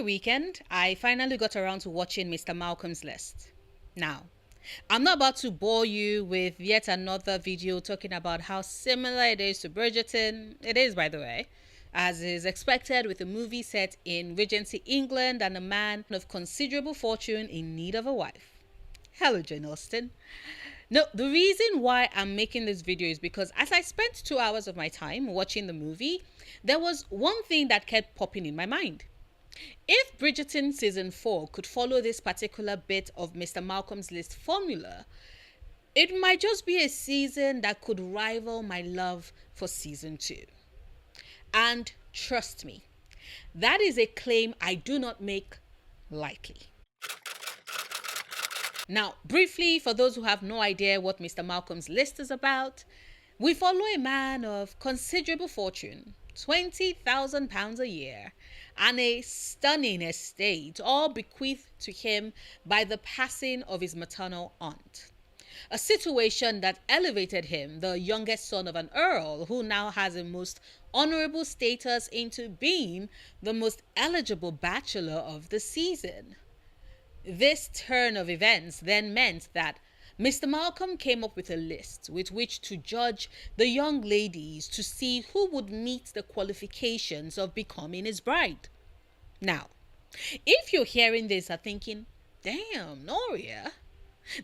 the weekend, I finally got around to watching Mr. Malcolm's List. Now, I'm not about to bore you with yet another video talking about how similar it is to Bridgerton. It is, by the way, as is expected with a movie set in Regency England and a man of considerable fortune in need of a wife. Hello, Jane Austen. No, the reason why I'm making this video is because as I spent 2 hours of my time watching the movie, there was one thing that kept popping in my mind. If Bridgerton season 4 could follow this particular bit of Mr. Malcolm's List formula, it might just be a season that could rival my love for season 2. And trust me, that is a claim I do not make lightly. Now, briefly, for those who have no idea what Mr. Malcolm's List is about, we follow a man of considerable fortune, £20,000 a year, and a stunning estate, all bequeathed to him by the passing of his maternal aunt. A situation that elevated him, the youngest son of an earl who now has a most honorable status, into being the most eligible bachelor of the season. This turn of events then meant that Mr. Malcolm came up with a list with which to judge the young ladies to see who would meet the qualifications of becoming his bride. Now, if you're hearing this and thinking, damn, Noria,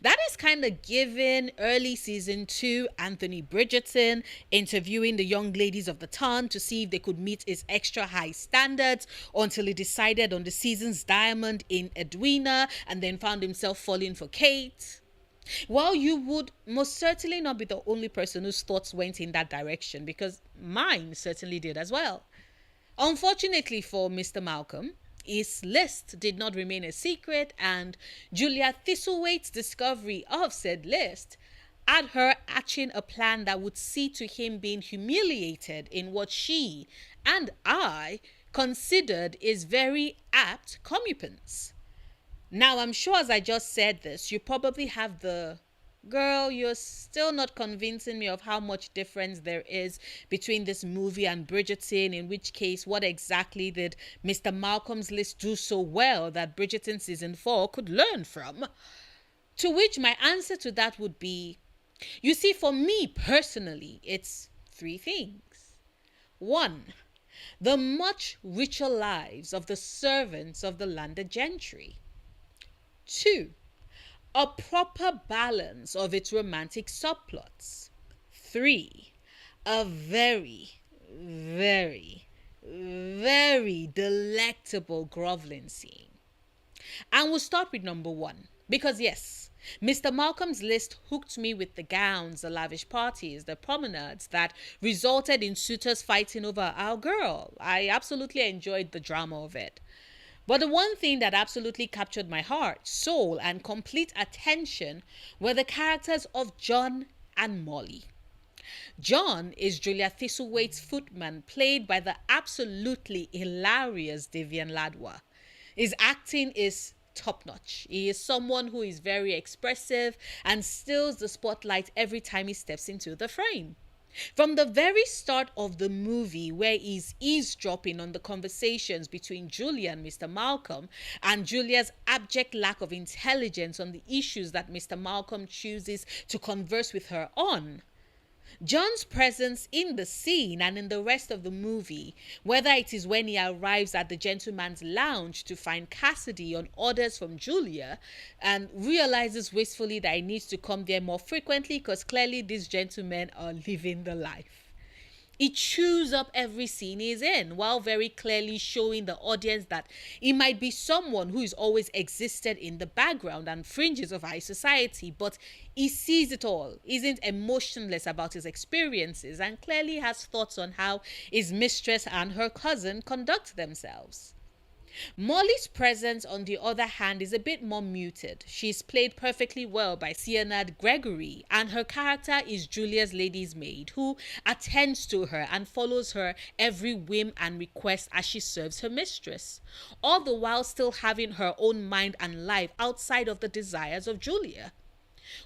that is kind of giving early season 2 Anthony Bridgerton interviewing the young ladies of the town to see if they could meet his extra high standards until he decided on the season's diamond in Edwina and then found himself falling for Kate. Well, you would most certainly not be the only person whose thoughts went in that direction, because mine certainly did as well. Unfortunately for Mr. Malcolm, his list did not remain a secret, and Julia Thistlethwaite's discovery of said list had her hatching a plan that would see to him being humiliated in what she and I considered is very apt comeuppance. Now, I'm sure as I just said this, you probably have the, girl, you're still not convincing me of how much difference there is between this movie and Bridgerton, in which case, what exactly did Mr. Malcolm's List do so well that Bridgerton season 4 could learn from? To which my answer to that would be, you see, for me personally, it's 3 things. 1, the much richer lives of the servants of the landed gentry. 2, a proper balance of its romantic subplots. 3, a very, very, very delectable groveling scene. And we'll start with number 1. Because yes, Mr. Malcolm's List hooked me with the gowns, the lavish parties, the promenades that resulted in suitors fighting over our girl. I absolutely enjoyed the drama of it. But the one thing that absolutely captured my heart, soul, and complete attention were the characters of John and Molly. John is Julia Thistlethwaite's footman, played by the absolutely hilarious Vivian Ladwa. His acting is top-notch. He is someone who is very expressive and steals the spotlight every time he steps into the frame. From the very start of the movie, where he's eavesdropping on the conversations between Julia and Mr. Malcolm, and Julia's abject lack of intelligence on the issues that Mr. Malcolm chooses to converse with her on, John's presence in the scene and in the rest of the movie, whether it is when he arrives at the gentleman's lounge to find Cassidy on orders from Julia and realizes wistfully that he needs to come there more frequently because clearly these gentlemen are living the life. He chews up every scene he's in, while very clearly showing the audience that he might be someone who has always existed in the background and fringes of high society, but he sees it all, isn't emotionless about his experiences, and clearly has thoughts on how his mistress and her cousin conduct themselves. Molly's presence, on the other hand, is a bit more muted. She's played perfectly well by Sienna Gregory, and her character is Julia's lady's maid, who attends to her and follows her every whim and request as she serves her mistress, all the while still having her own mind and life outside of the desires of Julia.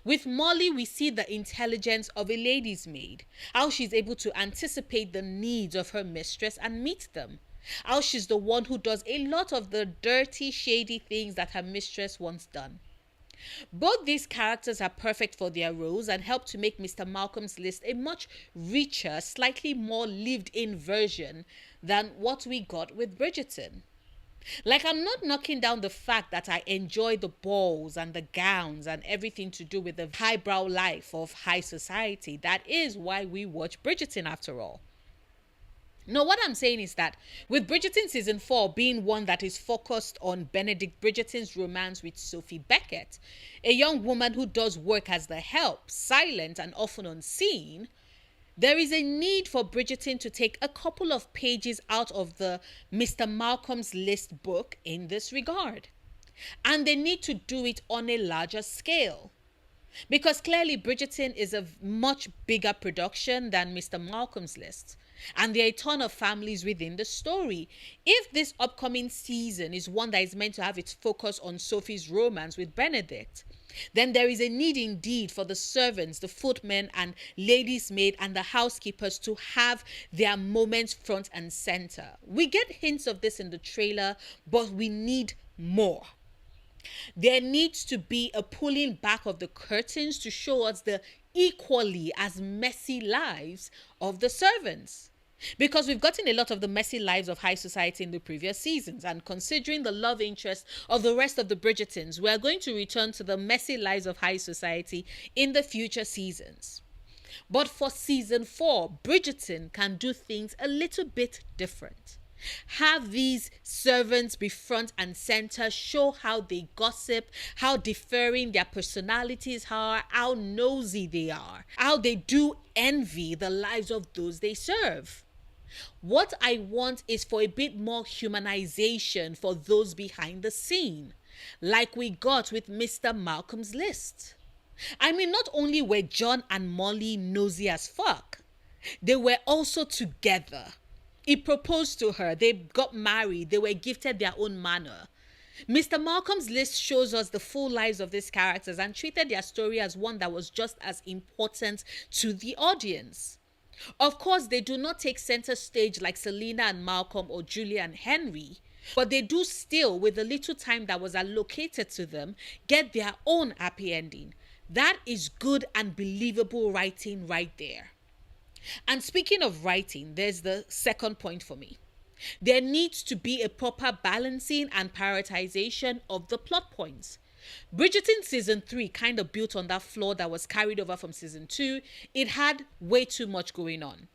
With Molly, we see the intelligence of a lady's maid, how she's able to anticipate the needs of her mistress and meet them. How she's the one who does a lot of the dirty, shady things that her mistress once done. Both these characters are perfect for their roles and help to make Mr. Malcolm's List a much richer, slightly more lived in version than what we got with Bridgerton. Like, I'm not knocking down the fact that I enjoy the balls and the gowns and everything to do with the highbrow life of high society. That is why we watch Bridgerton after all. No, what I'm saying is that with Bridgerton season 4 being one that is focused on Benedict Bridgerton's romance with Sophie Beckett, a young woman who does work as the help, silent and often unseen, there is a need for Bridgerton to take a couple of pages out of the Mr. Malcolm's List book in this regard. And they need to do it on a larger scale. Because clearly Bridgerton is a much bigger production than Mr. Malcolm's List. And there are a ton of families within the story. If this upcoming season is one that is meant to have its focus on Sophie's romance with Benedict, then there is a need indeed for the servants, the footmen and ladies' maid and the housekeepers to have their moments front and center. We get hints of this in the trailer, but we need more. There needs to be a pulling back of the curtains to show us the equally as messy lives of the servants. Because we've gotten a lot of the messy lives of high society in the previous seasons, and considering the love interest of the rest of the Bridgertons, we are going to return to the messy lives of high society in the future seasons. But for season 4, Bridgerton can do things a little bit different. Have these servants be front and center, show how they gossip, how differing their personalities are, how nosy they are, how they do envy the lives of those they serve. What I want is for a bit more humanization for those behind the scene, like we got with Mr. Malcolm's List. I mean, not only were John and Molly nosy as fuck, they were also together. He proposed to her, they got married, they were gifted their own manor. Mr. Malcolm's List shows us the full lives of these characters and treated their story as one that was just as important to the audience. Of course, they do not take center stage like Selena and Malcolm or Julia and Henry, but they do still, with the little time that was allocated to them, get their own happy ending. That is good and believable writing right there. And speaking of writing, there's the second point for me. There needs to be a proper balancing and prioritization of the plot points. Bridgerton season 3 kind of built on that flaw that was carried over from season 2. It had way too much going on.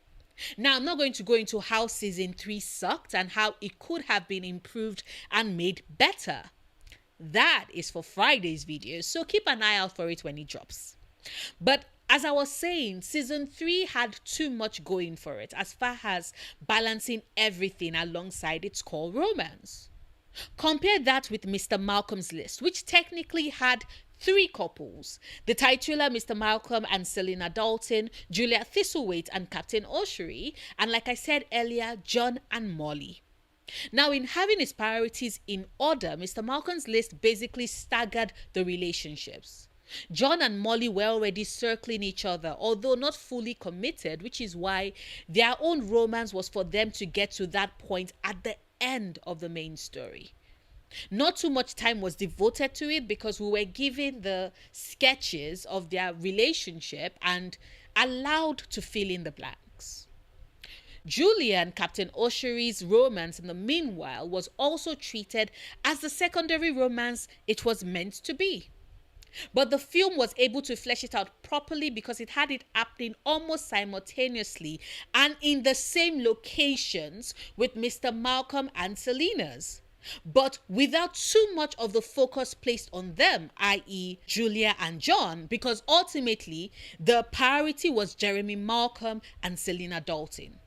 Now, I'm not going to go into how season 3 sucked and how it could have been improved and made better. That is for Friday's video, so keep an eye out for it when it drops. But as I was saying, season 3 had too much going for it as far as balancing everything alongside its core romance. Compare that with Mr. Malcolm's List, which technically had 3 couples: the titular Mr. Malcolm and Selena Dalton, Julia Thistlethwaite and Captain Oshery, and like I said earlier, John and Molly. Now, in having his priorities in order, Mr. Malcolm's List basically staggered the relationships. John and Molly were already circling each other, although not fully committed, which is why their own romance was for them to get to that point at the end of the main story. Not too much time was devoted to it because we were given the sketches of their relationship and allowed to fill in the blanks. Julia and Captain Oshery's romance in the meanwhile was also treated as the secondary romance it was meant to be. But the film was able to flesh it out properly because it had it happening almost simultaneously and in the same locations with Mr. Malcolm and Selena's, but without too much of the focus placed on them, i.e. Julia and John, because ultimately the priority was Jeremy Malcolm and Selena Dalton.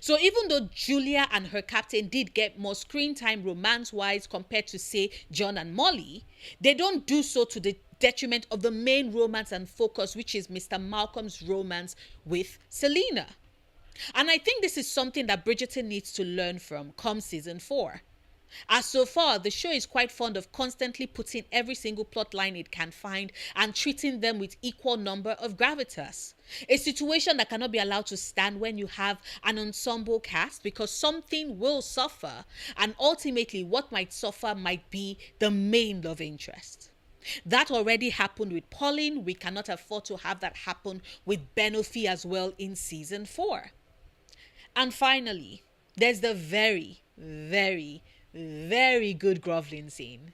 So even though Julia and her captain did get more screen time romance-wise compared to, say, John and Molly, they don't do so to the detriment of the main romance and focus, which is Mr. Malcolm's romance with Selena. And I think this is something that Bridgerton needs to learn from come season 4. As so far, the show is quite fond of constantly putting every single plot line it can find and treating them with equal number of gravitas. A situation that cannot be allowed to stand when you have an ensemble cast, because something will suffer, and ultimately what might suffer might be the main love interest. That already happened with Pauline. We cannot afford to have that happen with Benofi as well in season 4. And finally, there's the very, very, very good groveling scene.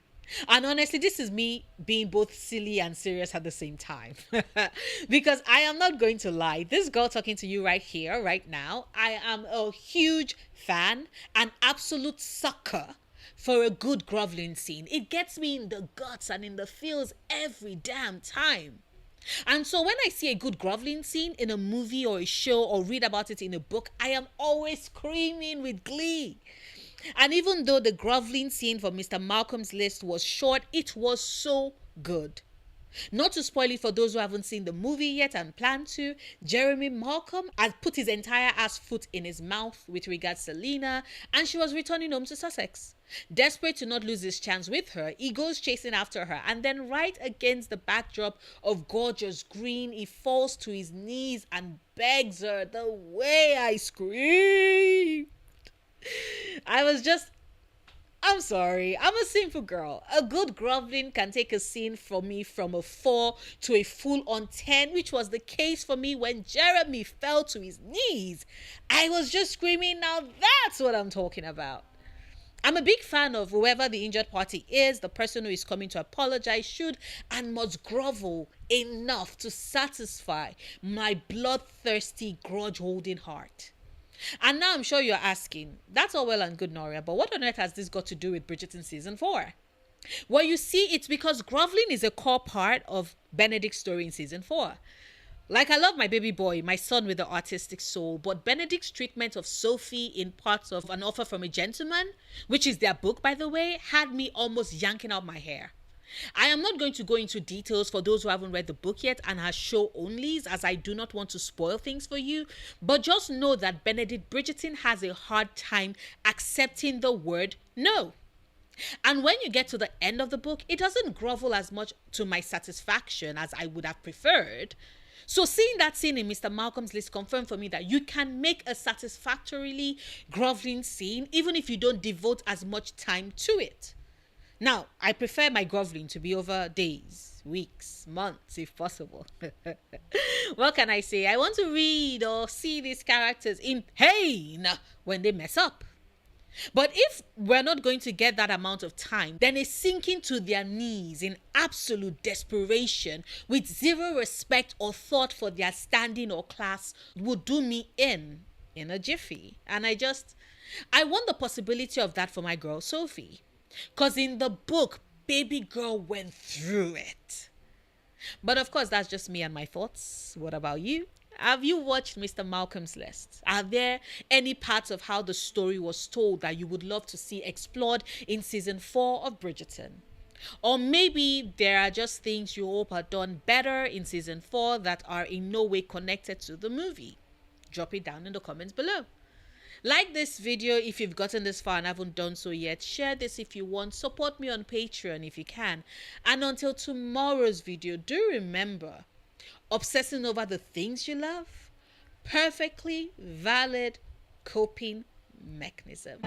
And honestly, this is me being both silly and serious at the same time. Because I am not going to lie, this girl talking to you right here, right now, I am a huge fan, an absolute sucker for a good groveling scene. It gets me in the guts and in the feels every damn time. And so when I see a good groveling scene in a movie or a show or read about it in a book, I am always screaming with glee. And even though the groveling scene for Mr. Malcolm's List was short, it was so good. Not to spoil it for those who haven't seen the movie yet and plan to, Jeremy Malcolm has put his entire ass foot in his mouth with regards to Lena, and she was returning home to Sussex. Desperate to not lose his chance with her, he goes chasing after her, and then right against the backdrop of gorgeous green, he falls to his knees and begs her. The way I screamed, I'm sorry, I'm a sinful girl. A good groveling can take a scene for me from a 4 to a full on 10, which was the case for me when Jeremy fell to his knees. I was just screaming, now that's what I'm talking about. I'm a big fan of whoever the injured party is. The person who is coming to apologize should and must grovel enough to satisfy my bloodthirsty, grudge-holding heart. And now I'm sure you're asking, that's all well and good, Noria, but what on earth has this got to do with Bridgerton season 4? Well, you see, it's because groveling is a core part of Benedict's story in season 4. Like, I love my baby boy, my son with the artistic soul, but Benedict's treatment of Sophie in parts of An Offer from a Gentleman, which is their book, by the way, had me almost yanking out my hair. I am not going to go into details for those who haven't read the book yet and are show onlys, as I do not want to spoil things for you, but just know that Benedict Bridgerton has a hard time accepting the word no. And when you get to the end of the book, it doesn't grovel as much to my satisfaction as I would have preferred. So seeing that scene in Mr. Malcolm's List confirmed for me that you can make a satisfactorily groveling scene even if you don't devote as much time to it. Now, I prefer my groveling to be over days, weeks, months, if possible. What can I say? I want to read or see these characters in pain when they mess up. But if we're not going to get that amount of time, then a sinking to their knees in absolute desperation with zero respect or thought for their standing or class would do me in a jiffy. And I want the possibility of that for my girl, Sophie. Because in the book, baby girl went through it. But of course, that's just me and my thoughts. What about you? Have you watched Mr. Malcolm's List? Are there any parts of how the story was told that you would love to see explored in season 4 of Bridgerton? Or maybe there are just things you hope are done better in season 4 that are in no way connected to the movie? Drop it down in the comments below. Like this video if you've gotten this far and haven't done so yet. Share this if you want. Support me on Patreon if you can. And until tomorrow's video, do remember, obsessing over the things you love, perfectly valid coping mechanism.